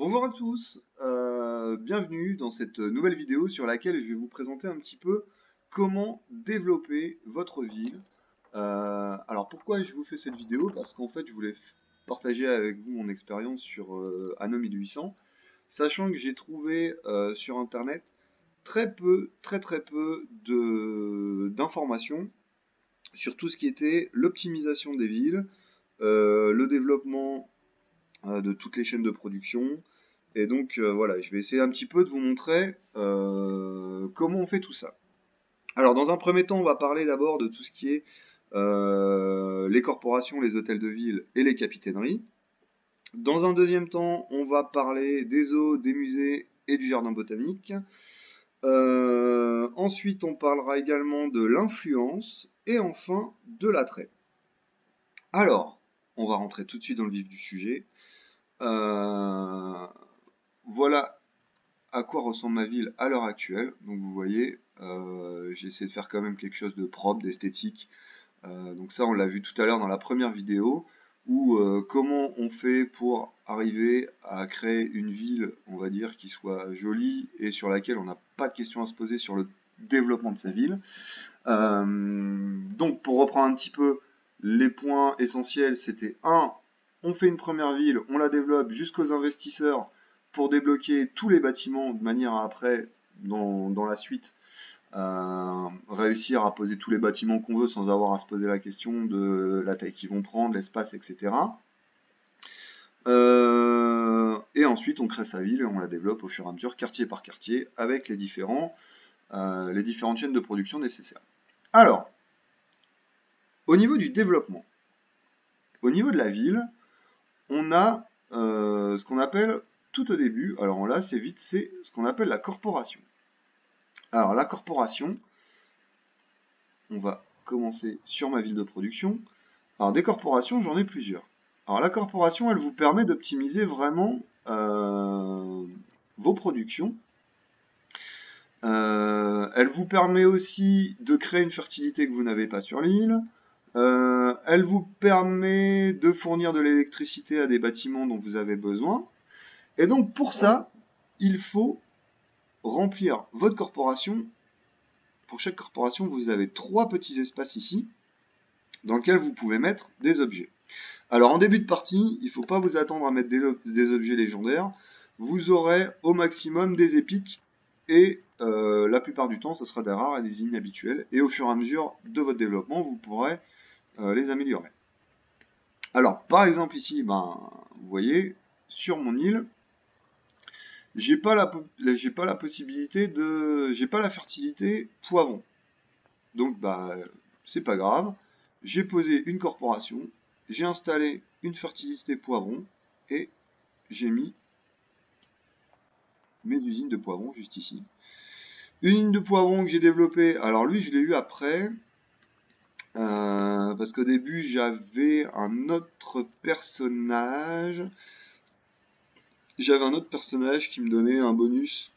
Bonjour à tous, bienvenue dans cette nouvelle vidéo sur laquelle je vais vous présenter un petit peu comment développer votre ville. Alors pourquoi je vous fais cette vidéo? Parce qu'en fait je voulais partager avec vous mon expérience sur Anno 1800, sachant que j'ai trouvé sur internet très peu d'informations sur tout ce qui était l'optimisation des villes, le développement de toutes les chaînes de production. Et donc voilà, je vais essayer un petit peu de vous montrer comment on fait tout ça. Alors dans un premier temps, on va parler d'abord de tout ce qui est les corporations, les hôtels de ville et les capitaineries. Dans un deuxième temps, on va parler des zoos, des musées et du jardin botanique. Ensuite, on parlera également de l'influence et enfin de l'attrait. Alors, on va rentrer tout de suite dans le vif du sujet. Voilà à quoi ressemble ma ville à l'heure actuelle. Donc vous voyez, j'ai essayé de faire quand même quelque chose de propre, d'esthétique. Donc ça, on l'a vu tout à l'heure dans la première vidéo, où comment on fait pour arriver à créer une ville, on va dire, qui soit jolie et sur laquelle on n'a pas de questions à se poser sur le développement de sa ville. Donc pour reprendre un petit peu les points essentiels, c'était on fait une première ville, on la développe jusqu'aux investisseurs pour débloquer tous les bâtiments de manière à après, dans la suite, réussir à poser tous les bâtiments qu'on veut sans avoir à se poser la question de la taille qu'ils vont prendre, l'espace, etc. Et ensuite, on crée sa ville et on la développe au fur et à mesure, quartier par quartier, avec les différentes chaînes de production nécessaires. Alors, au niveau du développement, au niveau de la ville, on a ce qu'on appelle tout au début, alors là c'est vite, c'est ce qu'on appelle la corporation. Alors la corporation, on va commencer sur ma ville de production. Alors des corporations, j'en ai plusieurs. Alors la corporation, elle vous permet d'optimiser vraiment vos productions. Elle vous permet aussi de créer une fertilité que vous n'avez pas sur l'île. Elle vous permet de fournir de l'électricité à des bâtiments dont vous avez besoin. Et donc pour ça, il faut remplir votre corporation. Pour chaque corporation, vous avez 3 petits espaces ici, dans lesquels vous pouvez mettre des objets. Alors en début de partie, il ne faut pas vous attendre à mettre des objets légendaires. Vous aurez au maximum des épiques et la plupart du temps, ce sera des rares et des inhabituels. Et au fur et à mesure de votre développement, vous pourrez les améliorer. Alors, par exemple ici, vous voyez, sur mon île, j'ai pas la possibilité j'ai pas la fertilité poivron. Donc, c'est pas grave. J'ai posé une corporation, j'ai installé une fertilité poivron et j'ai mis mes usines de poivron juste ici. Une usine de poivron que j'ai développée, alors lui, je l'ai eu après. Parce qu'au début, j'avais un autre personnage. J'avais un autre personnage qui me donnait un bonus.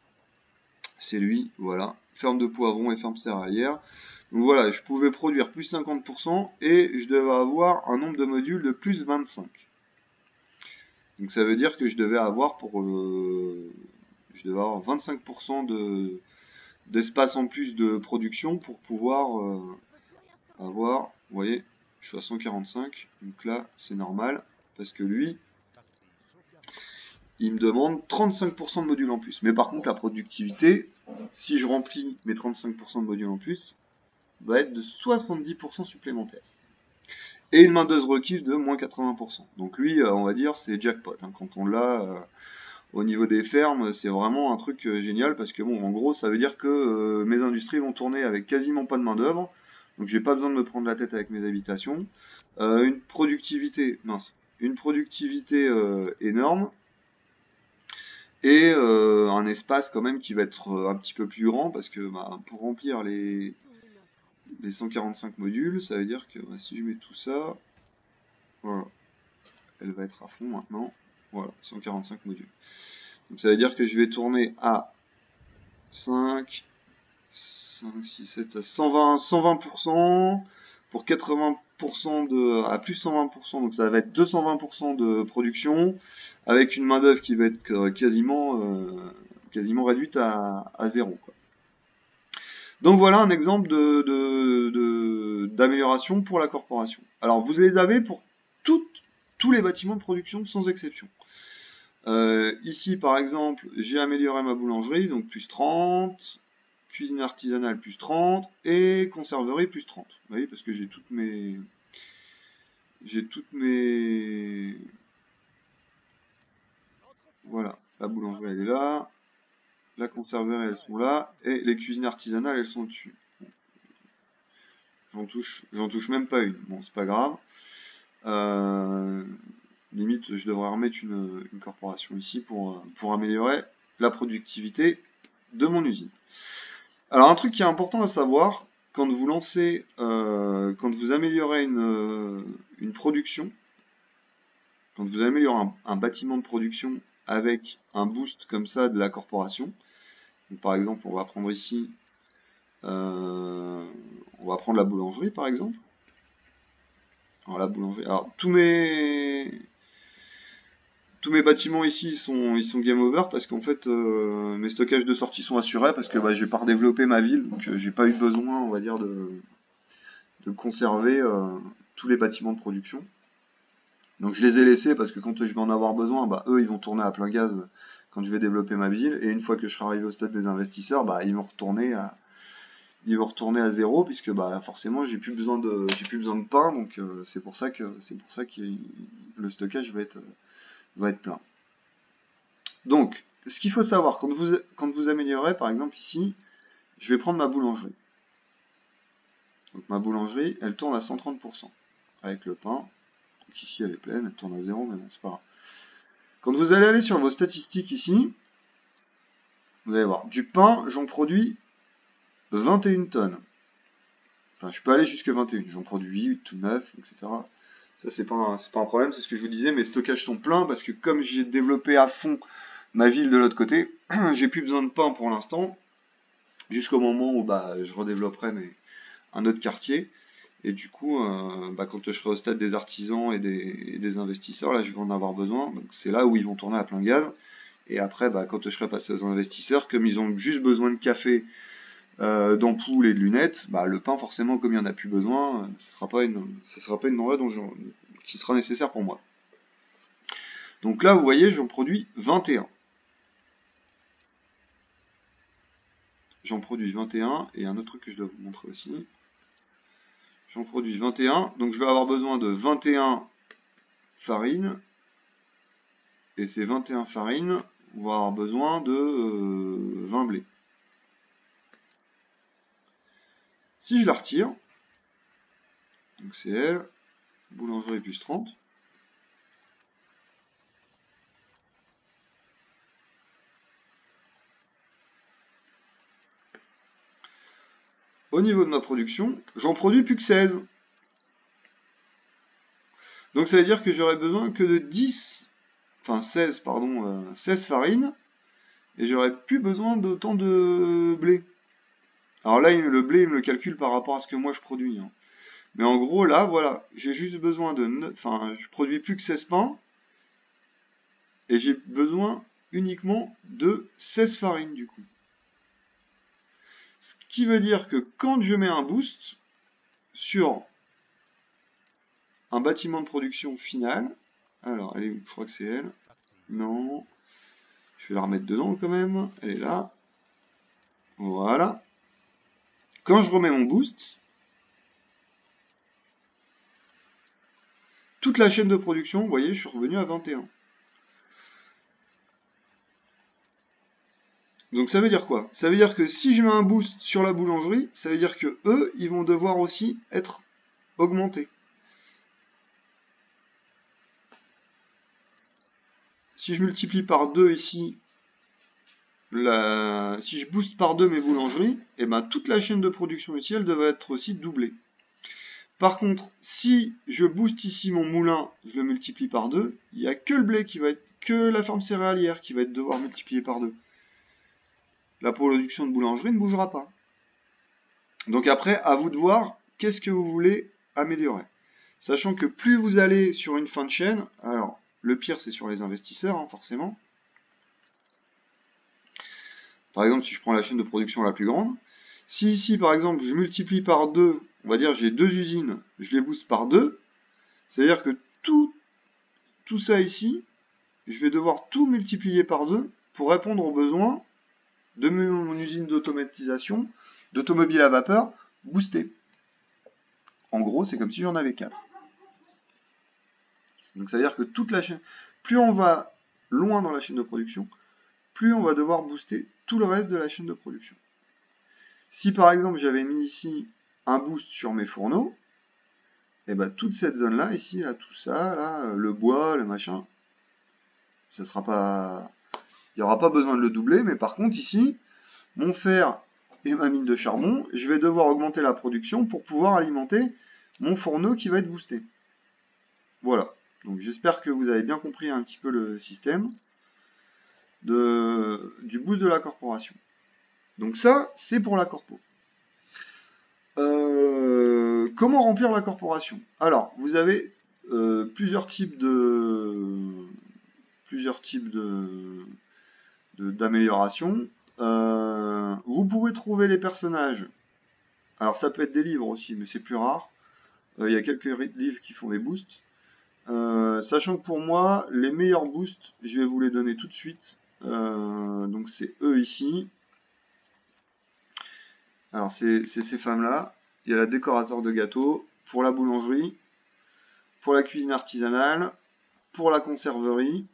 C'est lui, voilà. Ferme de poivron et ferme céréalière. Donc voilà, je pouvais produire plus 50% et je devais avoir un nombre de modules de plus 25. Donc ça veut dire que je devais avoir 25% d'espace en plus de production pour pouvoir avoir, vous voyez, je suis à 145, donc là c'est normal, parce que lui, il me demande 35% de modules en plus. Mais par contre, la productivité, si je remplis mes 35% de modules en plus, va être de 70% supplémentaire. Et une main d'œuvre requise de moins 80%. Donc lui, on va dire, c'est jackpot. Hein. Quand on l'a au niveau des fermes, c'est vraiment un truc génial, parce que bon, en gros, ça veut dire que mes industries vont tourner avec quasiment pas de main d'œuvre. Donc j'ai pas besoin de me prendre la tête avec mes habitations. Une productivité énorme. Et un espace quand même qui va être un petit peu plus grand, parce que pour remplir les 145 modules, ça veut dire que si je mets tout ça, voilà, elle va être à fond maintenant. Voilà, 145 modules. Donc ça veut dire que je vais tourner à 5, 6, 7, à 120% pour 80% 120% à plus 120%, donc ça va être 220% de production, avec une main-d'œuvre qui va être quasiment réduite à 0, quoi. Donc voilà un exemple d'amélioration pour la corporation. Alors vous les avez pour tous les bâtiments de production sans exception. Ici par exemple, j'ai amélioré ma boulangerie, donc plus 30, cuisine artisanale plus 30 et conserverie plus 30. Vous voyez, parce que j'ai toutes mes... Voilà, la boulangerie elle est là, la conserverie elles sont là, et les cuisines artisanales elles sont dessus. J'en touche même pas une. Bon, c'est pas grave. Limite, je devrais remettre une corporation ici pour améliorer la productivité de mon usine. Alors, un truc qui est important à savoir, quand vous lancez, quand vous améliorez une production, quand vous améliorez un bâtiment de production avec un boost comme ça de la corporation, donc, par exemple, on va prendre ici, on va prendre la boulangerie par exemple. Alors la boulangerie, alors tous mes bâtiments ici ils sont game over parce qu'en fait mes stockages de sortie sont assurés parce que j'ai pas redéveloppé ma ville, donc j'ai pas eu besoin, on va dire, de conserver tous les bâtiments de production. Donc je les ai laissés parce que quand je vais en avoir besoin, eux ils vont tourner à plein gaz quand je vais développer ma ville, et une fois que je serai arrivé au stade des investisseurs, ils vont retourner à 0 puisque forcément j'ai plus besoin de pain, donc c'est pour ça que le stockage va être plein. Donc ce qu'il faut savoir quand vous améliorez, par exemple ici, je vais prendre ma boulangerie. Donc ma boulangerie, elle tourne à 130% avec le pain. Donc ici elle est pleine, elle tourne à 0, mais bon, c'est pas grave. Quand vous allez aller sur vos statistiques ici, vous allez voir, du pain, j'en produis 21 tonnes. Enfin, je peux aller jusqu'à 21, j'en produis 8 ou 9, etc. Ça, c'est pas un problème, c'est ce que je vous disais, mes stockages sont pleins parce que comme j'ai développé à fond ma ville de l'autre côté, j'ai plus besoin de pain pour l'instant, jusqu'au moment où je redévelopperai un autre quartier. Et du coup, quand je serai au stade des artisans et des investisseurs, là, je vais en avoir besoin. Donc c'est là où ils vont tourner à plein gaz. Et après, quand je serai passé aux investisseurs, comme ils ont juste besoin de café, d'ampoules et de lunettes, le pain, forcément, comme il n'y en a plus besoin, ce sera pas une denrée qui sera nécessaire pour moi. Donc là, vous voyez, j'en produis 21. J'en produis 21, et un autre truc que je dois vous montrer aussi. J'en produis 21, donc je vais avoir besoin de 21 farines, et ces 21 farines vont avoir besoin de 20 blés. Si je la retire, donc c'est elle, boulangerie plus 30, au niveau de ma production, j'en produis plus que 16. Donc ça veut dire que j'aurais besoin que de 16 farines, et j'aurais plus besoin d'autant de blé. Alors là, le blé, il me le calcule par rapport à ce que moi je produis, hein. Mais en gros, là, voilà, j'ai juste besoin je produis plus que 16 pains, et j'ai besoin uniquement de 16 farines, du coup. Ce qui veut dire que quand je mets un boost sur un bâtiment de production final, alors, elle est où? Je crois que c'est elle. Non. Je vais la remettre dedans quand même. Elle est là. Voilà. Quand je remets mon boost, toute la chaîne de production, vous voyez, je suis revenu à 21. Donc ça veut dire quoi? Ça veut dire que si je mets un boost sur la boulangerie, ça veut dire que eux, ils vont devoir aussi être augmentés. Si je multiplie par 2 ici, si je booste par 2 mes boulangeries, et toute la chaîne de production ici, elle devrait être aussi doublée. Par contre, si je booste ici mon moulin, je le multiplie par 2, il n'y a que le blé que la ferme céréalière qui va devoir multiplier par 2. La production de boulangerie ne bougera pas. Donc après, à vous de voir qu'est-ce que vous voulez améliorer. Sachant que plus vous allez sur une fin de chaîne, alors le pire c'est sur les investisseurs, hein, forcément. Par exemple, si je prends la chaîne de production la plus grande, si ici par exemple je multiplie par 2, on va dire j'ai 2 usines, je les booste par 2, c'est-à-dire que tout ça ici, je vais devoir tout multiplier par 2 pour répondre aux besoins de mon usine d'automatisation, d'automobile à vapeur, boostée. En gros, c'est comme si j'en avais 4. Donc ça veut dire que toute la chaîne, plus on va loin dans la chaîne de production, plus on va devoir booster tout le reste de la chaîne de production. Si par exemple j'avais mis ici un boost sur mes fourneaux, et ben toute cette zone là, ici, là, tout ça, là, le bois, le machin, ça sera pas. Il n'y aura pas besoin de le doubler, mais par contre ici, mon fer et ma mine de charbon, je vais devoir augmenter la production pour pouvoir alimenter mon fourneau qui va être boosté. Voilà. Donc j'espère que vous avez bien compris un petit peu le système du boost de la corporation. Donc ça, c'est pour la corpo. Comment remplir la corporation? Alors, vous avez plusieurs types d'améliorations. Vous pouvez trouver les personnages. Alors ça peut être des livres aussi, mais c'est plus rare. Il y a quelques livres qui font des boosts. Sachant que pour moi, les meilleurs boosts, je vais vous les donner tout de suite. Donc c'est eux ici. Alors c'est ces femmes-là. Il y a la décorateur de gâteaux, pour la boulangerie, pour la cuisine artisanale, pour la conserverie,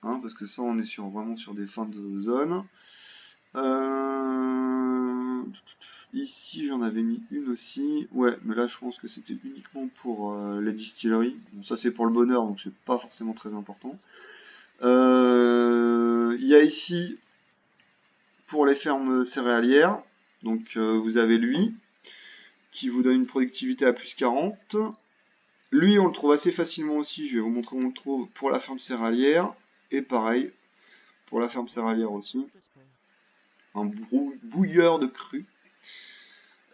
hein, parce que ça on est vraiment sur des fins de zone. Ici j'en avais mis une aussi, ouais, mais là je pense que c'était uniquement pour les distilleries. Bon, ça c'est pour le bonheur, donc c'est pas forcément très important. Il y a ici pour les fermes céréalières, donc vous avez lui qui vous donne une productivité à plus 40. Lui on le trouve assez facilement aussi, je vais vous montrer où on le trouve pour la ferme céréalière, et pareil pour la ferme céréalière aussi. Un bouilleur de cru.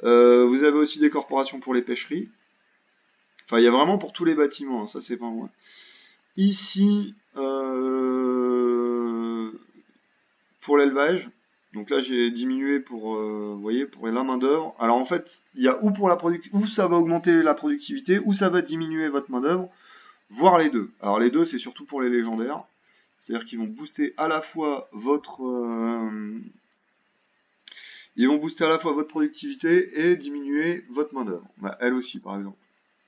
Vous avez aussi des corporations pour les pêcheries. Enfin, il y a vraiment pour tous les bâtiments, hein, ça c'est pas loin. Ici, pour l'élevage, donc là j'ai diminué pour, vous voyez, pour la main d'œuvre. Alors en fait, il y a ou pour la où ça va augmenter la productivité, ou ça va diminuer votre main d'œuvre, voire les deux. Alors les deux, c'est surtout pour les légendaires, c'est-à-dire qu'ils vont booster à la fois votre productivité et diminuer votre main d'œuvre. Bah, elle aussi, par exemple.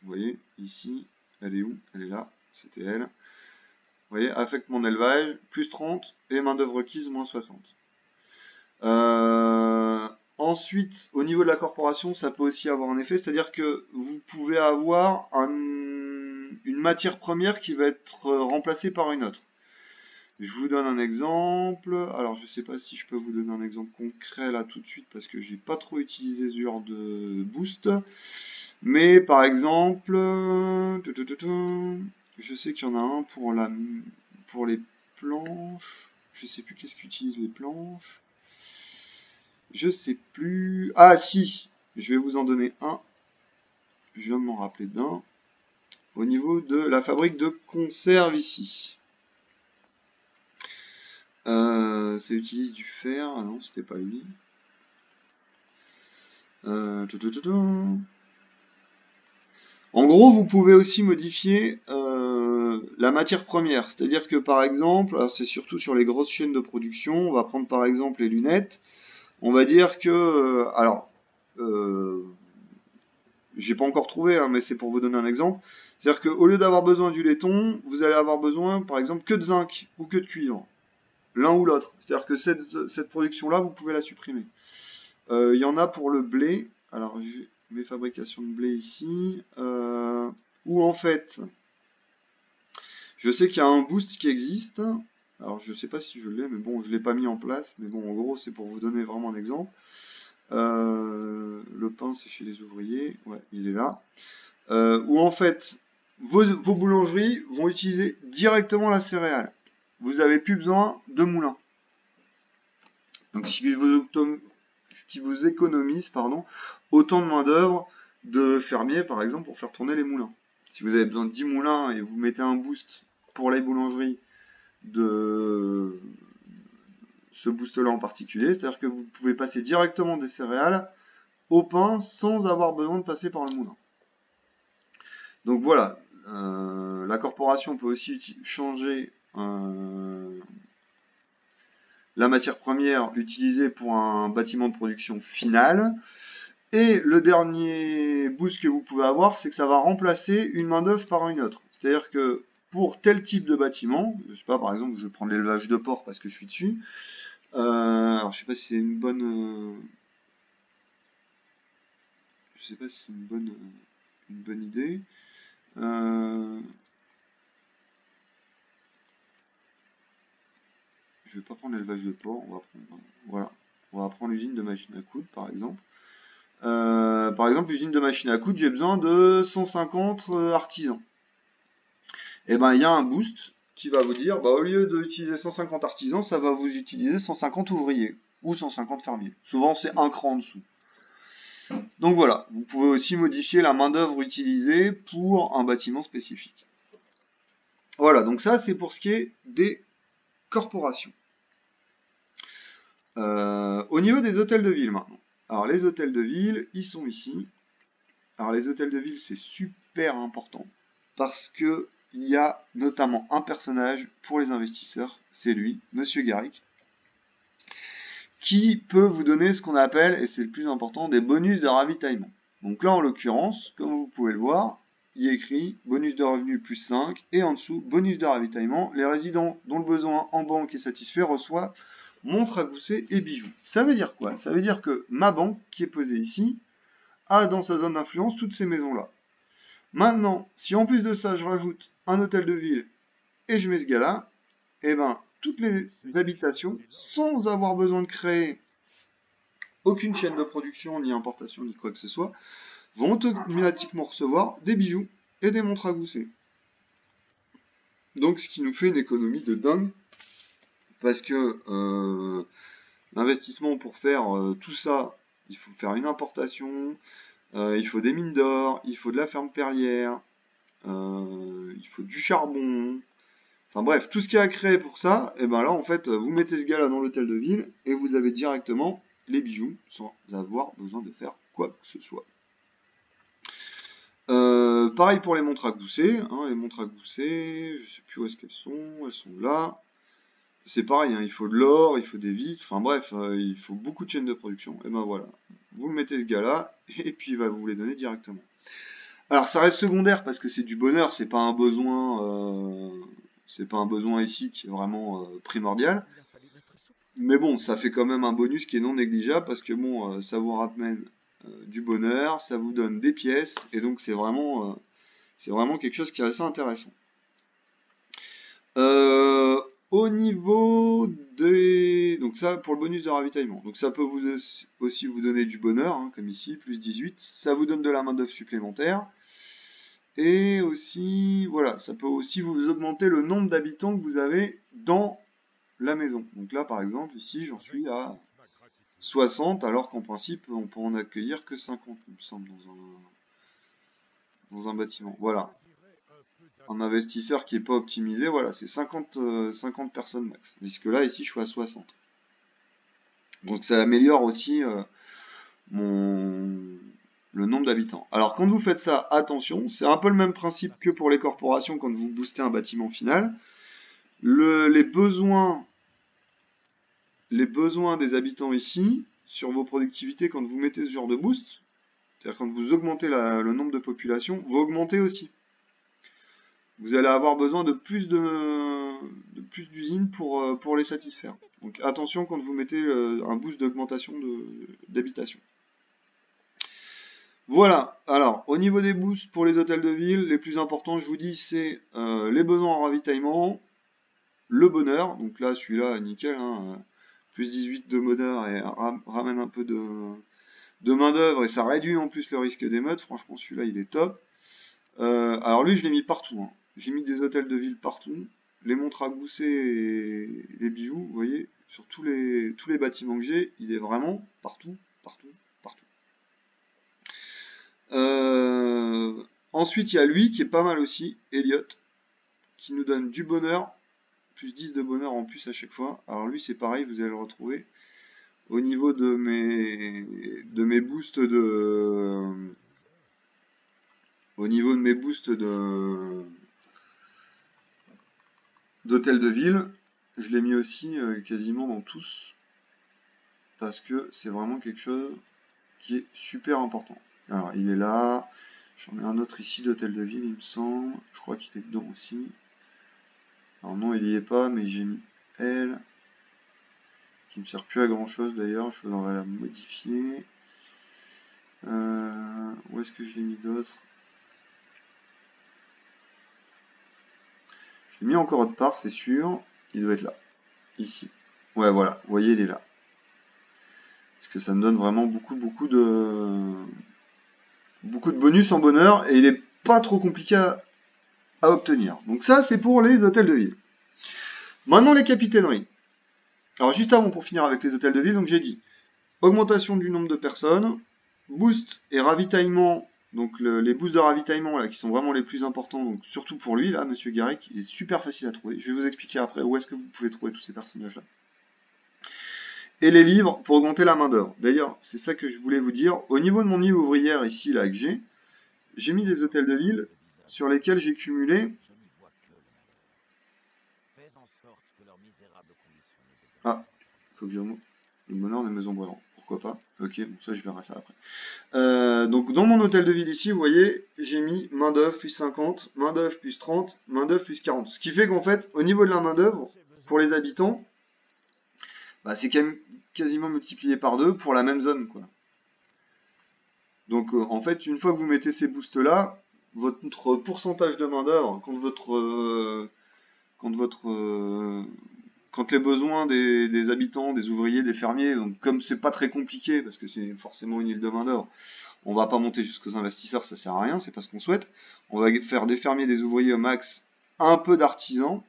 Vous voyez, ici, elle est où? Elle est là, c'était elle. Vous voyez, affecte mon élevage, plus 30, et main d'œuvre requise, moins 60. Ensuite, au niveau de la corporation, ça peut aussi avoir un effet, c'est-à-dire que vous pouvez avoir une matière première qui va être remplacée par une autre. Je vous donne un exemple. Alors, je ne sais pas si je peux vous donner un exemple concret là tout de suite parce que j'ai pas trop utilisé ce genre de boost. Mais par exemple, je sais qu'il y en a un pour les planches. Je sais plus qu'est-ce qu'utilisent les planches. Je sais plus. Ah si, je vais vous en donner un. Je viens de m'en rappeler d'un. Au niveau de la fabrique de conserve ici. Ça utilise du fer. Ah non, c'était pas lui. En gros, vous pouvez aussi modifier la matière première. C'est-à-dire que par exemple, c'est surtout sur les grosses chaînes de production, on va prendre par exemple les lunettes. On va dire que, j'ai pas encore trouvé, hein, mais c'est pour vous donner un exemple. C'est-à-dire qu'au lieu d'avoir besoin du laiton, vous allez avoir besoin par exemple que de zinc ou que de cuivre. L'un ou l'autre. C'est-à-dire que cette production-là, vous pouvez la supprimer. Il y en a pour le blé. Alors, j'ai mes fabrications de blé ici. Où en fait, je sais qu'il y a un boost qui existe. Alors, je sais pas si je l'ai, mais bon, je l'ai pas mis en place. Mais bon, en gros, c'est pour vous donner vraiment un exemple. Le pain, c'est chez les ouvriers. Ouais, il est là. Où en fait, vos boulangeries vont utiliser directement la céréale. Vous n'avez plus besoin de moulin. Donc, ce qui vous économise, autant de main d'œuvre de fermiers, par exemple, pour faire tourner les moulins. si vous avez besoin de 10 moulins et vous mettez un boost pour les boulangeries de ce boost-là en particulier, c'est-à-dire que vous pouvez passer directement des céréales au pain sans avoir besoin de passer par le moulin. Donc voilà, la corporation peut aussi changer la matière première utilisée pour un bâtiment de production final. Et le dernier boost que vous pouvez avoir, c'est que ça va remplacer une main-d'œuvre par une autre. C'est-à-dire que pour tel type de bâtiment, je sais pas, par exemple, je vais prendre l'élevage de porc parce que je suis dessus. Alors, je sais pas si c'est une bonne, je sais pas si c'est une bonne idée. Je vais pas prendre l'élevage de porc, on va prendre, voilà, on va prendre l'usine de machine à coudre, par exemple. Par exemple, l'usine de machine à coudre, j'ai besoin de 150 artisans. Et ben, il y a un boost qui va vous dire, bah, au lieu d'utiliser 150 artisans, ça va vous utiliser 150 ouvriers ou 150 fermiers. Souvent, c'est un cran en dessous. Donc voilà, vous pouvez aussi modifier la main-d'œuvre utilisée pour un bâtiment spécifique. Voilà, donc ça, c'est pour ce qui est des corporations. Au niveau des hôtels de ville maintenant. Alors, les hôtels de ville, ils sont ici. Alors, les hôtels de ville, c'est super important parce que il y a notamment un personnage pour les investisseurs, c'est lui, Monsieur Garrick, qui peut vous donner ce qu'on appelle, et c'est le plus important, des bonus de ravitaillement. Donc là, en l'occurrence, comme vous pouvez le voir, il est écrit bonus de revenus plus 5, et en dessous, bonus de ravitaillement. Les résidents dont le besoin en banque est satisfait reçoivent montres à gousset et bijoux. Ça veut dire quoi? Ça veut dire que ma banque, qui est posée ici, a dans sa zone d'influence toutes ces maisons-là. Maintenant, si en plus de ça, je rajoute un hôtel de ville et je mets ce gars-là, eh ben, toutes les habitations, sans avoir besoin de créer aucune chaîne de production, ni importation, ni quoi que ce soit, vont automatiquement recevoir des bijoux et des montres à gousset. Donc, ce qui nous fait une économie de dingue, parce que l'investissement pour faire tout ça, il faut faire une importation, il faut des mines d'or, il faut de la ferme perlière, il faut du charbon. Enfin bref, tout ce qu'il y a à créer pour ça, et ben là en fait, vous mettez ce gars-là dans l'hôtel de ville et vous avez directement les bijoux sans avoir besoin de faire quoi que ce soit. Pareil pour les montres à gousset, hein, les montres à gousset, je sais plus où est-ce qu'elles sont là. C'est pareil, hein, il faut de l'or, il faut des vitres, enfin bref, il faut beaucoup de chaînes de production. Et ben voilà, vous mettez ce gars-là et puis il va vous les donner directement. Alors ça reste secondaire parce que c'est du bonheur, c'est pas un besoin. C'est pas un besoin ici qui est vraiment primordial. Mais bon, ça fait quand même un bonus qui est non négligeable parce que bon, ça vous ramène du bonheur, ça vous donne des pièces, et donc c'est vraiment quelque chose qui est assez intéressant. Au niveau des... Donc ça, pour le bonus de ravitaillement. Donc ça peut aussi vous donner du bonheur, hein, comme ici, plus 18. Ça vous donne de la main-d'œuvre supplémentaire. Et aussi, voilà, ça peut aussi vous augmenter le nombre d'habitants que vous avez dans la maison. Donc là, par exemple, ici, j'en suis à 60, alors qu'en principe, on peut en accueillir que 50, il me semble, dans un bâtiment. Voilà. Un investisseur qui n'est pas optimisé, voilà, c'est 50 personnes max. Puisque là, ici, je suis à 60. Donc ça améliore aussi le nombre d'habitants. Alors quand vous faites ça, attention, c'est un peu le même principe que pour les corporations quand vous boostez un bâtiment final. Les besoins des habitants ici, sur vos productivités quand vous mettez ce genre de boost, c'est-à-dire quand vous augmentez le nombre de population, vont augmenter aussi. Vous allez avoir besoin de plus d'usines pour les satisfaire. Donc attention quand vous mettez un boost d'augmentation d'habitation. Voilà, alors au niveau des boosts pour les hôtels de ville, les plus importants, je vous dis, c'est les besoins en ravitaillement, le bonheur, donc là celui-là, nickel, hein, plus 18 de bonheur et ramène un peu de main d'œuvre et ça réduit en plus le risque d'émeute, franchement celui-là il est top. Alors lui je l'ai mis partout, hein. J'ai mis des hôtels de ville partout, les montres à gousset et les bijoux, vous voyez, sur tous les bâtiments que j'ai, il est vraiment partout, partout, partout. Ensuite, il y a lui qui est pas mal aussi, Elliot, qui nous donne du bonheur, plus 10 de bonheur en plus à chaque fois. Alors lui, c'est pareil, vous allez le retrouver au niveau de mes boosts au niveau de mes boosts d'hôtel de ville. Je l'ai mis aussi quasiment dans tous parce que c'est vraiment quelque chose qui est super important. Alors, il est là. J'en ai un autre ici d'hôtel de ville, il me semble. Je crois qu'il est dedans aussi. Alors non, il y est pas, mais j'ai mis elle, qui me sert plus à grand chose d'ailleurs. Je voudrais la modifier. Où est-ce que je l'ai mis d'autres? Je l'ai mis encore autre part, c'est sûr. Il doit être là. Ici. Ouais, voilà. Vous voyez, il est là. Parce que ça me donne vraiment beaucoup de bonus en bonheur et il est pas trop compliqué à obtenir. Donc ça, c'est pour les hôtels de ville. Maintenant, les capitaineries. Alors juste avant, pour finir avec les hôtels de ville, donc j'ai dit augmentation du nombre de personnes, boost et ravitaillement, donc les boosts de ravitaillement là, qui sont vraiment les plus importants, donc surtout pour lui, là, Monsieur Garrick, il est super facile à trouver. Je vais vous expliquer après où est-ce que vous pouvez trouver tous ces personnages-là. Et les livres pour augmenter la main-d'œuvre. D'ailleurs, c'est ça que je voulais vous dire. Au niveau de mon île ouvrière ici, là, que j'ai mis des hôtels de ville sur lesquels j'ai cumulé. Ah, faut que je monte. Le bonheur des maisons brûlantes. Pourquoi pas? Ok, bon, ça je verrai ça après. Donc dans mon hôtel de ville ici, vous voyez, j'ai mis main d'œuvre plus 50, main d'œuvre plus 30, main d'œuvre plus 40. Ce qui fait qu'en fait, au niveau de la main d'œuvre, pour les habitants, bah, c'est quand même quasiment multiplié par 2 pour la même zone, quoi. Donc en fait, une fois que vous mettez ces boosts là, votre pourcentage de main d'œuvre quand les besoins des habitants, des ouvriers, des fermiers, donc comme c'est pas très compliqué parce que c'est forcément une île de main d'œuvre, on va pas monter jusqu'aux investisseurs, ça sert à rien, c'est pas ce qu'on souhaite. On va faire des fermiers, des ouvriers au max, un peu d'artisans.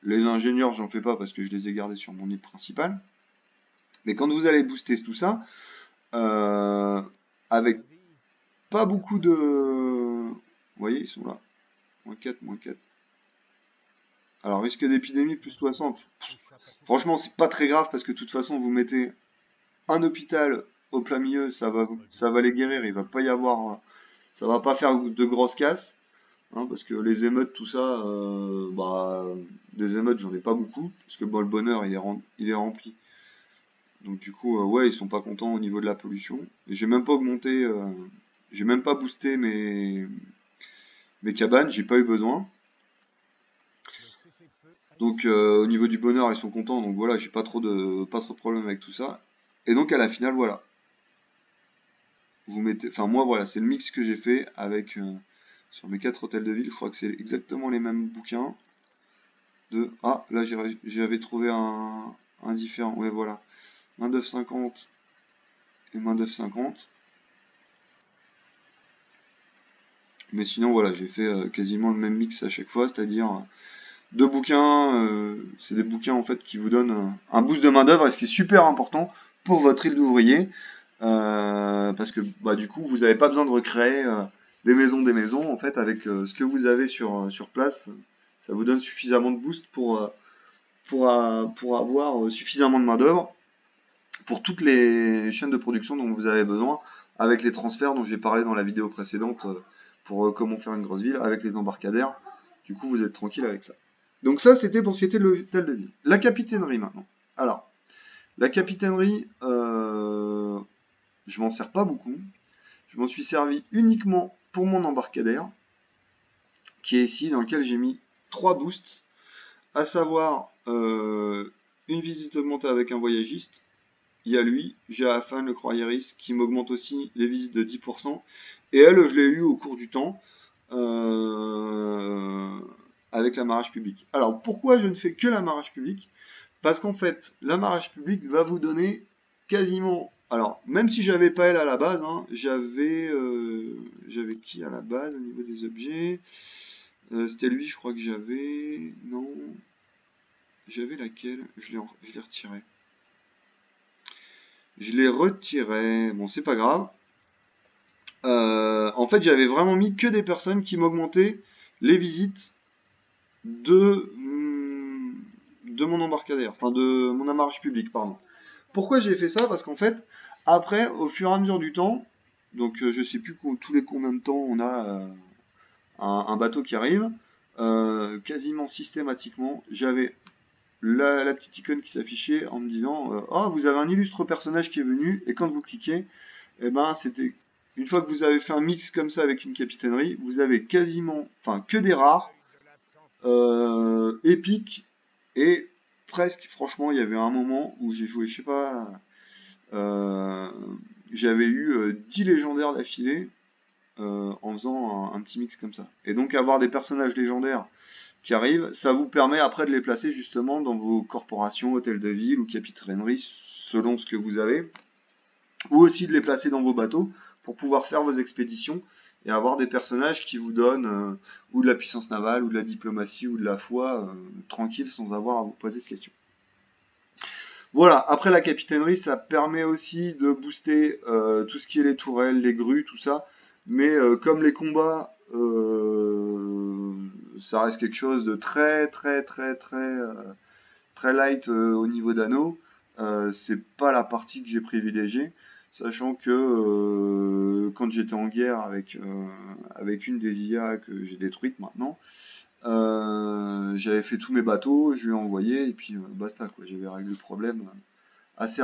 Les ingénieurs, j'en fais pas parce que je les ai gardés sur mon île principale. Mais quand vous allez booster tout ça, avec pas beaucoup de... Vous voyez, ils sont là. Moins 4, moins 4. Alors, risque d'épidémie, plus 60. Franchement, c'est pas très grave parce que de toute façon, vous mettez un hôpital au plein milieu, ça va les guérir. Il va pas y avoir... Ça va pas faire de grosses casses. Hein, parce que les émeutes, tout ça, des émeutes, j'en ai pas beaucoup. Parce que bon, le bonheur, il est rempli. Donc du coup, ouais, ils sont pas contents au niveau de la pollution. Et j'ai même pas augmenté... j'ai même pas boosté mes cabanes, j'ai pas eu besoin. Donc au niveau du bonheur, ils sont contents, donc voilà, j'ai pas trop de problème avec tout ça. Et donc à la finale, voilà. Vous mettez, enfin moi voilà, c'est le mix que j'ai fait avec sur mes 4 hôtels de ville. Je crois que c'est exactement les mêmes bouquins. Ah là j'avais trouvé un différent. Ouais voilà, main d'œuvre 50 et main d'œuvre 50. Mais sinon voilà, j'ai fait quasiment le même mix à chaque fois, c'est-à-dire deux bouquins, c'est des bouquins en fait qui vous donnent un boost de main d'œuvre, et ce qui est super important pour votre île d'ouvrier, parce que bah, du coup vous n'avez pas besoin de recréer des maisons en fait avec ce que vous avez sur place, ça vous donne suffisamment de boost pour avoir suffisamment de main d'œuvre pour toutes les chaînes de production dont vous avez besoin, avec les transferts dont j'ai parlé dans la vidéo précédente pour comment faire une grosse ville, avec les embarcadères. Du coup, vous êtes tranquille avec ça. Donc ça, c'était pour ce qui était de l'hôtel de ville. La capitainerie maintenant. Alors, la capitainerie, je m'en sers pas beaucoup. Je m'en suis servi uniquement pour mon embarcadère, qui est ici, dans lequel j'ai mis 3 boosts, à savoir une visite augmentée avec un voyagiste. Il y a lui, j'ai Afan le croisiériste, qui m'augmente aussi les visites de 10%. Et elle, je l'ai eu au cours du temps. Avec l'amarrage public. Alors pourquoi je ne fais que l'amarrage public? Parce qu'en fait, l'amarrage public va vous donner quasiment... Alors, même si j'avais pas elle à la base, hein, j'avais qui à la base au niveau des objets? C'était lui, je crois que j'avais... Non. J'avais laquelle? Je l'ai retiré. Je l'ai retiré. Bon, c'est pas grave. En fait, j'avais vraiment mis que des personnes qui m'augmentaient les visites de, de mon embarcadère, enfin de mon amarrage public, pardon. Pourquoi j'ai fait ça? Parce qu'en fait, après, au fur et à mesure du temps, donc je sais plus tous les combien de temps on a un bateau qui arrive, quasiment systématiquement, j'avais la petite icône qui s'affichait en me disant oh, vous avez un illustre personnage qui est venu, et quand vous cliquez, et ben c'était une fois que vous avez fait un mix comme ça avec une capitainerie, vous avez quasiment, enfin que des rares, épiques, et presque, franchement, il y avait un moment où j'ai joué, je sais pas, euh, j'avais eu 10 légendaires d'affilée en faisant un petit mix comme ça. Et donc avoir des personnages légendaires qui arrivent, ça vous permet après de les placer justement dans vos corporations, hôtels de ville ou capitaineries, selon ce que vous avez, ou aussi de les placer dans vos bateaux pour pouvoir faire vos expéditions et avoir des personnages qui vous donnent ou de la puissance navale, ou de la diplomatie, ou de la foi, tranquille, sans avoir à vous poser de questions. Voilà, après la capitainerie, ça permet aussi de booster tout ce qui est les tourelles, les grues, tout ça. Mais comme les combats, ça reste quelque chose de très light au niveau d'anneaux, c'est pas la partie que j'ai privilégiée, sachant que quand j'étais en guerre avec une des IA que j'ai détruite maintenant, j'avais fait tous mes bateaux, je lui ai envoyé et puis basta quoi, j'avais réglé le problème assez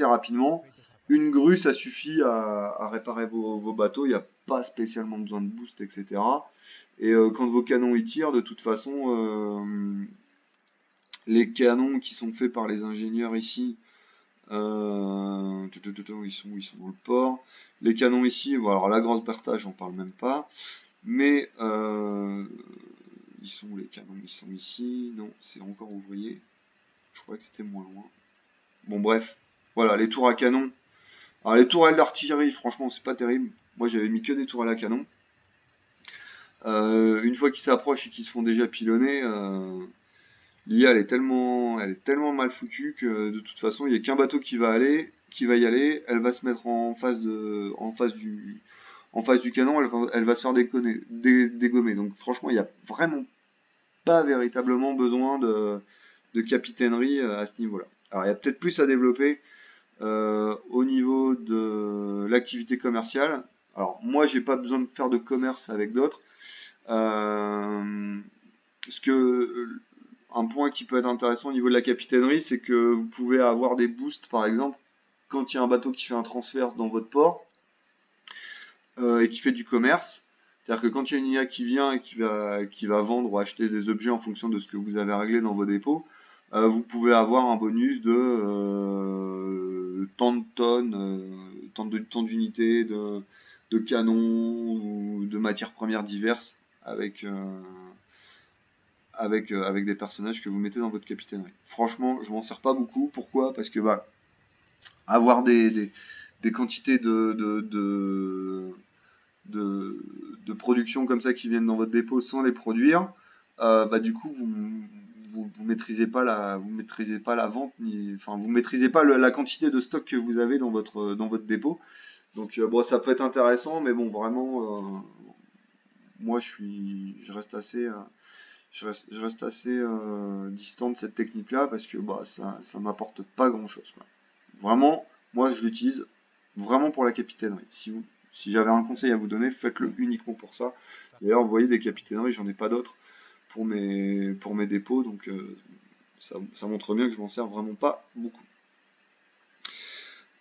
rapidement. Une grue, ça suffit à réparer vos bateaux, il n'y a pas spécialement besoin de boost, etc. Et quand vos canons y tirent, de toute façon, les canons qui sont faits par les ingénieurs ici, ils sont dans le port. Les canons ici, bon, alors la grosse Bertha, j'en parle même pas, mais ils sont où les canons? Ils sont ici, non, c'est encore ouvrier. Je crois que c'était moins loin. Bon bref, voilà, les tours à canon. Alors les tourelles d'artillerie, franchement, c'est pas terrible. Moi, j'avais mis que des tourelles à canon. Une fois qu'ils s'approchent et qu'ils se font déjà pilonner, l'IA elle est tellement mal foutue que de toute façon, il n'y a qu'un bateau qui va y aller. Elle va se mettre en face du canon. Elle va se faire dégommer. Donc franchement, il n'y a vraiment pas véritablement besoin de capitainerie à ce niveau-là. Alors il y a peut-être plus à développer au niveau de l'activité commerciale. Alors moi j'ai pas besoin de faire de commerce avec d'autres. Ce que un point qui peut être intéressant au niveau de la capitainerie, c'est que vous pouvez avoir des boosts par exemple quand il y a un bateau qui fait un transfert dans votre port et qui fait du commerce. C'est-à-dire que quand il y a une IA qui vient et qui va vendre ou acheter des objets en fonction de ce que vous avez réglé dans vos dépôts, vous pouvez avoir un bonus de tant de tonnes, tant d'unités, de canons ou de matières premières diverses avec des personnages que vous mettez dans votre capitainerie. Franchement, je m'en sers pas beaucoup. Pourquoi? Parce que bah, avoir des quantités de production comme ça qui viennent dans votre dépôt sans les produire, bah du coup vous maîtrisez pas la vente enfin vous maîtrisez pas la quantité de stock que vous avez dans votre dépôt. Donc bon ça peut être intéressant mais bon vraiment moi je reste assez distant de cette technique là parce que bah ça m'apporte pas grand chose quoi. Vraiment moi je l'utilise vraiment pour la capitainerie. Si j'avais un conseil à vous donner, faites-le uniquement pour ça. D'ailleurs, vous voyez, des capitaineries, j'en ai pas d'autres pour mes dépôts, donc ça montre bien que je m'en sers vraiment pas beaucoup.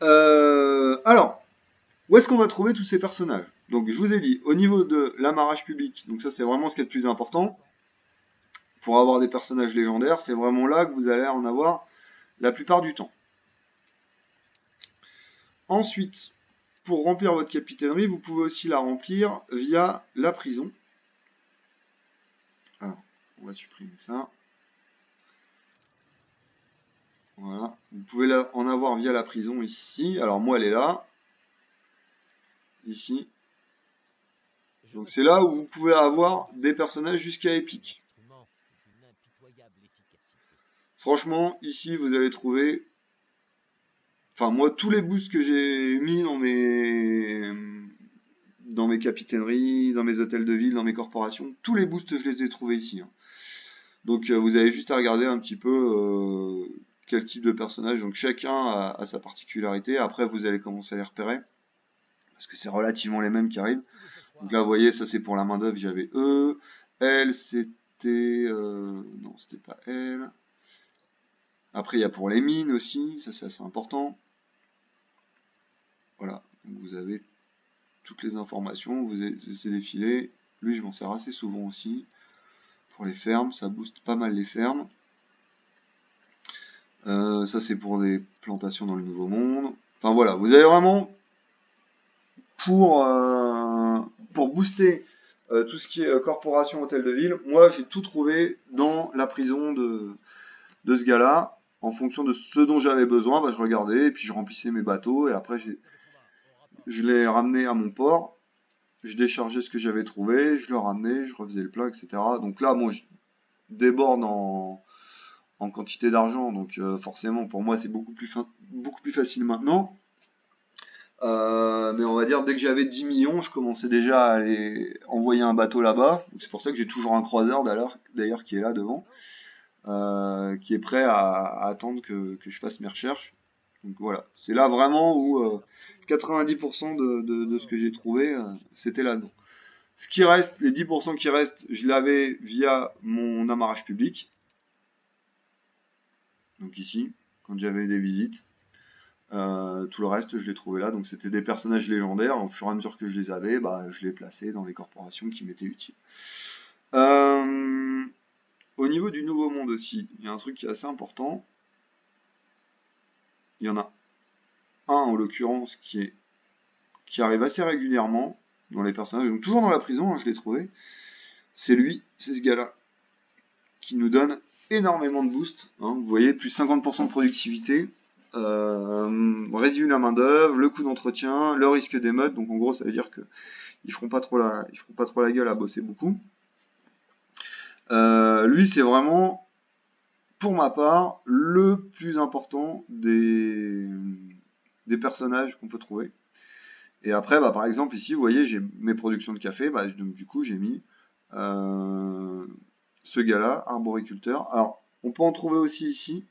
Alors, où est-ce qu'on va trouver tous ces personnages? Donc, je vous ai dit, au niveau de l'amarrage public, donc ça c'est vraiment ce qui est le plus important. Pour avoir des personnages légendaires, c'est vraiment là que vous allez en avoir la plupart du temps. Ensuite, pour remplir votre capitainerie, vous pouvez aussi la remplir via la prison. Alors, on va supprimer ça. Voilà. Vous pouvez en avoir via la prison ici. Alors moi, elle est là. Ici. Donc c'est là où vous pouvez avoir des personnages jusqu'à épique. Franchement, ici, vous allez trouver... Enfin, moi, tous les boosts que j'ai mis dans mes capitaineries, dans mes hôtels de ville, dans mes corporations. Tous les boosts, je les ai trouvés ici. Hein. Donc vous avez juste à regarder un petit peu quel type de personnage. Donc chacun a sa particularité. Après, vous allez commencer à les repérer. Parce que c'est relativement les mêmes qui arrivent. Donc là, vous voyez, ça c'est pour la main d'œuvre, j'avais eux. Elle, c'était... non, c'était pas elle. Après, il y a pour les mines aussi. Ça, c'est assez important. Voilà. Donc vous avez toutes les informations. Vous essayez défilé. Lui, je m'en sers assez souvent aussi. Pour les fermes, ça booste pas mal les fermes. Ça, c'est pour des plantations dans le Nouveau Monde. Enfin voilà, vous avez vraiment pour booster tout ce qui est corporation, hôtel de ville. Moi, j'ai tout trouvé dans la prison de ce gars-là. En fonction de ce dont j'avais besoin, bah, je regardais et puis je remplissais mes bateaux. Et après, je les ramenais à mon port. Je déchargeais ce que j'avais trouvé, je le ramenais, je refaisais le plein, etc. Donc là, moi, je déborde en quantité d'argent. Donc forcément, pour moi, c'est beaucoup plus facile maintenant. Mais on va dire, dès que j'avais 10 millions, je commençais déjà à aller envoyer un bateau là-bas. C'est pour ça que j'ai toujours un croiseur d'ailleurs qui est là devant, qui est prêt à attendre que je fasse mes recherches. Donc voilà, c'est là vraiment où 90% de ce que j'ai trouvé, c'était là-dedans. Ce qui reste, les 10% qui restent, je l'avais via mon amarrage public. Donc ici, quand j'avais des visites. Tout le reste, je l'ai trouvé là. Donc c'était des personnages légendaires. Au fur et à mesure que je les avais, bah, je les plaçais dans les corporations qui m'étaient utiles. Au niveau du Nouveau Monde aussi, il y a un truc qui est assez important. Il y en a un en l'occurrence qui arrive assez régulièrement dans les personnages. Donc toujours dans la prison, hein, je l'ai trouvé. C'est lui, c'est ce gars-là, qui nous donne énormément de boost. Hein. Vous voyez, plus 50% de productivité. Réduit la main d'œuvre, le coût d'entretien, le risque d'émeute. Donc en gros, ça veut dire que ils feront pas trop la gueule à bosser beaucoup. Lui, c'est vraiment, pour ma part, le plus important des personnages qu'on peut trouver. Et après, bah, par exemple, ici, vous voyez, j'ai mes productions de café. Bah, donc du coup, j'ai mis ce gars-là, arboriculteur. Alors, on peut en trouver aussi ici.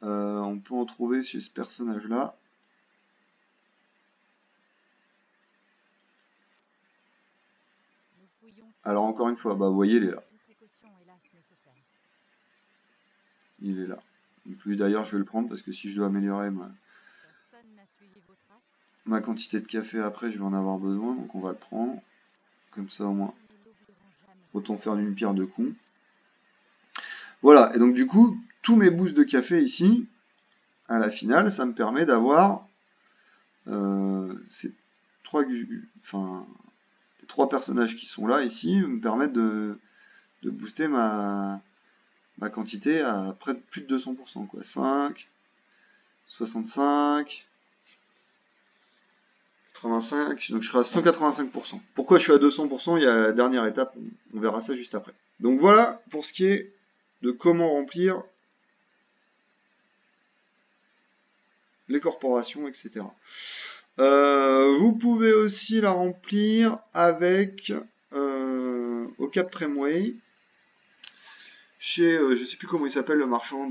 On peut en trouver chez ce personnage-là. Alors encore une fois, bah, vous voyez, il est là. Il est là. Donc lui d'ailleurs, je vais le prendre parce que si je dois améliorer ma quantité de café après, je vais en avoir besoin. Donc on va le prendre. Comme ça au moins. Autant faire d'une pierre deux coups. Voilà, et donc du coup, tous mes boosts de café ici, à la finale, ça me permet d'avoir ces les trois personnages qui sont là ici me permettent de booster ma quantité à près de plus de 200%, quoi. 5, 65, 85, donc je serai à 185%. Pourquoi je suis à 200%? Il y a la dernière étape, on verra ça juste après. Donc voilà pour ce qui est de comment remplir les corporations, etc. Vous pouvez aussi la remplir avec au Cap Tramway chez je sais plus comment il s'appelle le marchand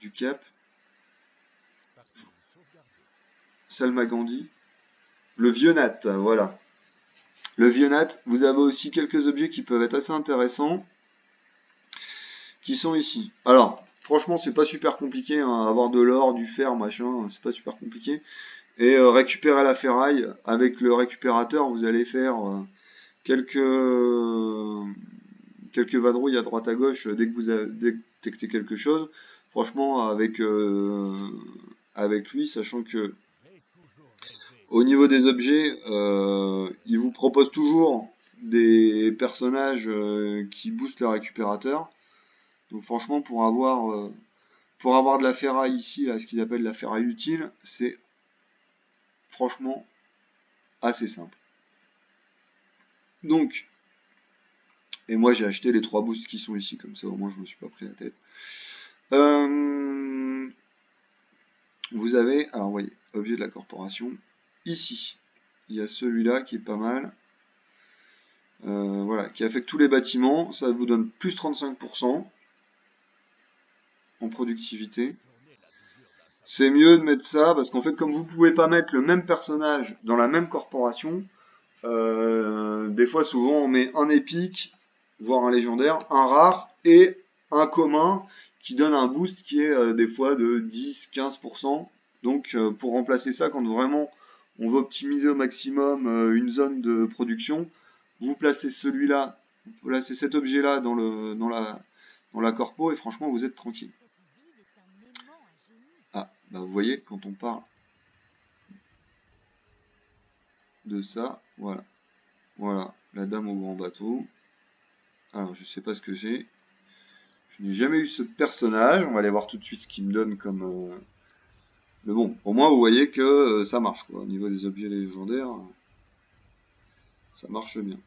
du Cap, Salma Gandhi, le vieux Nat, voilà. Le vieux Nat, vous avez aussi quelques objets qui peuvent être assez intéressants qui sont ici. Alors franchement c'est pas super compliqué, hein, avoir de l'or, du fer, machin, c'est pas super compliqué. Et récupérer la ferraille, avec le récupérateur, vous allez faire quelques vadrouilles à droite à gauche dès que vous avez détecté quelque chose. Franchement, avec lui, sachant que au niveau des objets, il vous propose toujours des personnages qui boostent le récupérateur. Donc franchement, pour avoir de la ferraille ici, là, ce qu'ils appellent la ferraille utile, c'est franchement assez simple. Donc, et moi j'ai acheté les 3 boosts qui sont ici, comme ça au moins je me suis pas pris la tête. Vous avez, alors vous voyez, objet de la corporation, ici. Il y a celui-là qui est pas mal. Voilà, qui affecte tous les bâtiments. Ça vous donne plus 35% en productivité. C'est mieux de mettre ça parce qu'en fait, comme vous pouvez pas mettre le même personnage dans la même corporation, des fois, souvent, on met un épique, voire un légendaire, un rare et un commun qui donne un boost qui est des fois de 10-15%. Donc, pour remplacer ça, quand vraiment on veut optimiser au maximum une zone de production, vous placez celui-là, vous placez cet objet-là dans la corpo et franchement, vous êtes tranquille. Ah, bah vous voyez, quand on parle de ça, voilà. Voilà, la dame au grand bateau. Alors, je sais pas ce que j'ai. Je n'ai jamais eu ce personnage. On va aller voir tout de suite ce qu'il me donne comme... Mais bon, au moins, vous voyez que ça marche, quoi. Au niveau des objets légendaires, ça marche bien.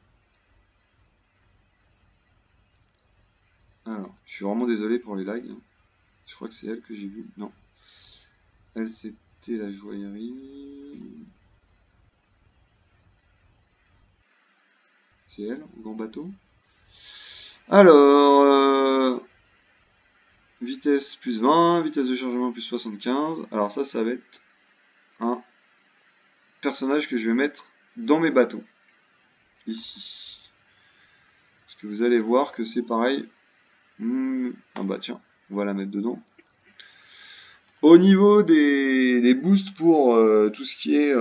Alors, je suis vraiment désolé pour les lags. Je crois que c'est elle que j'ai vue. Non. Elle, c'était la joaillerie. C'est elle, au grand bateau. Alors... vitesse plus 20, vitesse de chargement plus 75. Alors ça va être un personnage que je vais mettre dans mes bateaux. Ici. Parce que vous allez voir que c'est pareil. Ah bah tiens, on va la mettre dedans. Au niveau des boosts pour tout ce qui est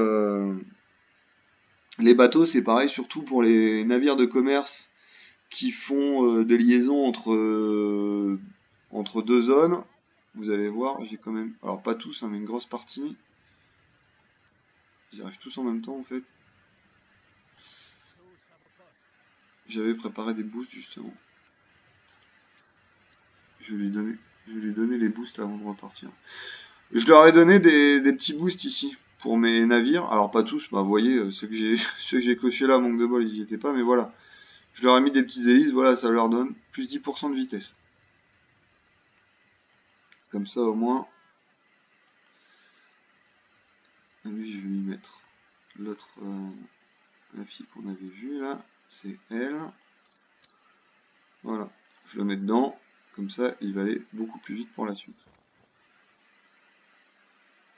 les bateaux, c'est pareil, surtout pour les navires de commerce qui font des liaisons entre deux zones. Vous allez voir, j'ai quand même... Alors pas tous, hein, mais une grosse partie. Ils arrivent tous en même temps en fait. J'avais préparé des boosts justement. Je vais lui donner les boosts avant de repartir. Je leur ai donné des petits boosts ici pour mes navires. Alors pas tous, bah vous voyez, ceux que j'ai cochés là, manque de bol, ils y étaient pas, mais voilà. Je leur ai mis des petites hélices, voilà, ça leur donne plus 10% de vitesse. Comme ça au moins. Lui, je vais lui mettre l'autre, la fille qu'on avait vue là, c'est elle. Voilà, je le mets dedans. Comme ça, il va aller beaucoup plus vite pour la suite.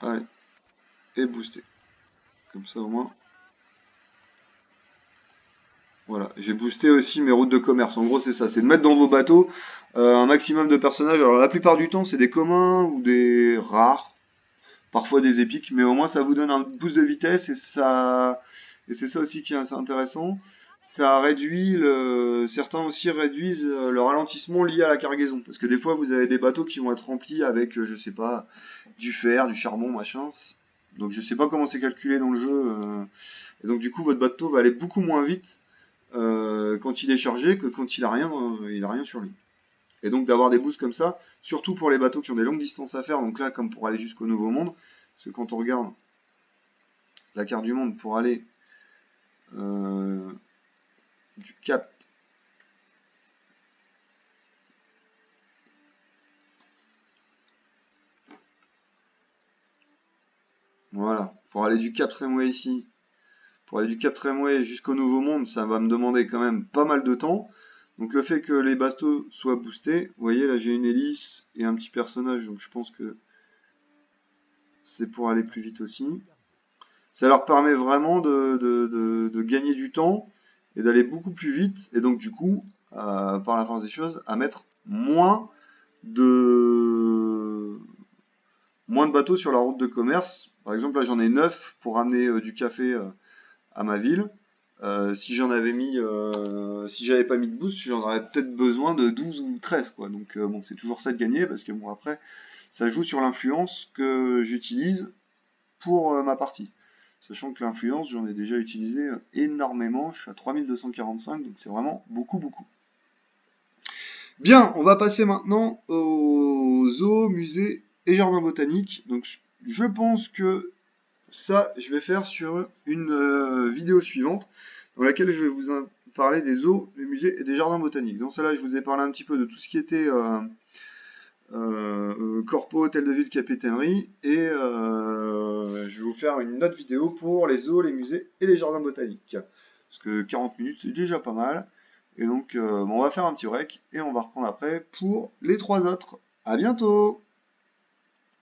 Allez, et booster. Comme ça au moins. Voilà, j'ai boosté aussi mes routes de commerce. En gros, c'est ça, c'est de mettre dans vos bateaux un maximum de personnages. Alors la plupart du temps, c'est des communs ou des rares, parfois des épiques, mais au moins ça vous donne un boost de vitesse et c'est ça aussi qui est assez intéressant. Ça réduit certains aussi réduisent le ralentissement lié à la cargaison, parce que des fois vous avez des bateaux qui vont être remplis avec, je sais pas, du fer, du charbon, machin. Donc je sais pas comment c'est calculé dans le jeu. Et donc du coup votre bateau va aller beaucoup moins vite quand il est chargé que quand il a rien sur lui. Et donc d'avoir des boosts comme ça, surtout pour les bateaux qui ont des longues distances à faire, donc là comme pour aller jusqu'au Nouveau Monde, parce que quand on regarde la carte du monde pour aller du Cap voilà, pour aller du Cap Trémoué ici, pour aller du Cap Trémoué jusqu'au Nouveau Monde, ça va me demander quand même pas mal de temps. Donc le fait que les bateaux soient boostés, vous voyez là j'ai une hélice et un petit personnage, donc je pense que c'est pour aller plus vite aussi. Ça leur permet vraiment de gagner du temps et d'aller beaucoup plus vite, et donc du coup, par la force des choses, à mettre de, moins de bateaux sur la route de commerce. Par exemple, là j'en ai 9 pour amener du café à ma ville. Si si j'avais pas mis de boost, j'en aurais peut-être besoin de 12 ou 13 quoi. Donc bon, c'est toujours ça de gagner parce que bon après, ça joue sur l'influence que j'utilise pour ma partie. Sachant que l'influence, j'en ai déjà utilisé énormément, je suis à 3245, donc c'est vraiment beaucoup, beaucoup. Bien, on va passer maintenant aux zoos, musées et jardins botaniques. Donc je pense que ça, je vais faire sur une vidéo suivante, dans laquelle je vais vous parler des zoos, des musées et des jardins botaniques. Dans celle-là, je vous ai parlé un petit peu de tout ce qui était corpo, hôtel de ville, capitainerie, et je vais vous faire une autre vidéo pour les zoos, les musées et les jardins botaniques. Parce que 40 minutes, c'est déjà pas mal. Et donc, bon, on va faire un petit break, et on va reprendre après pour les 3 autres. À bientôt!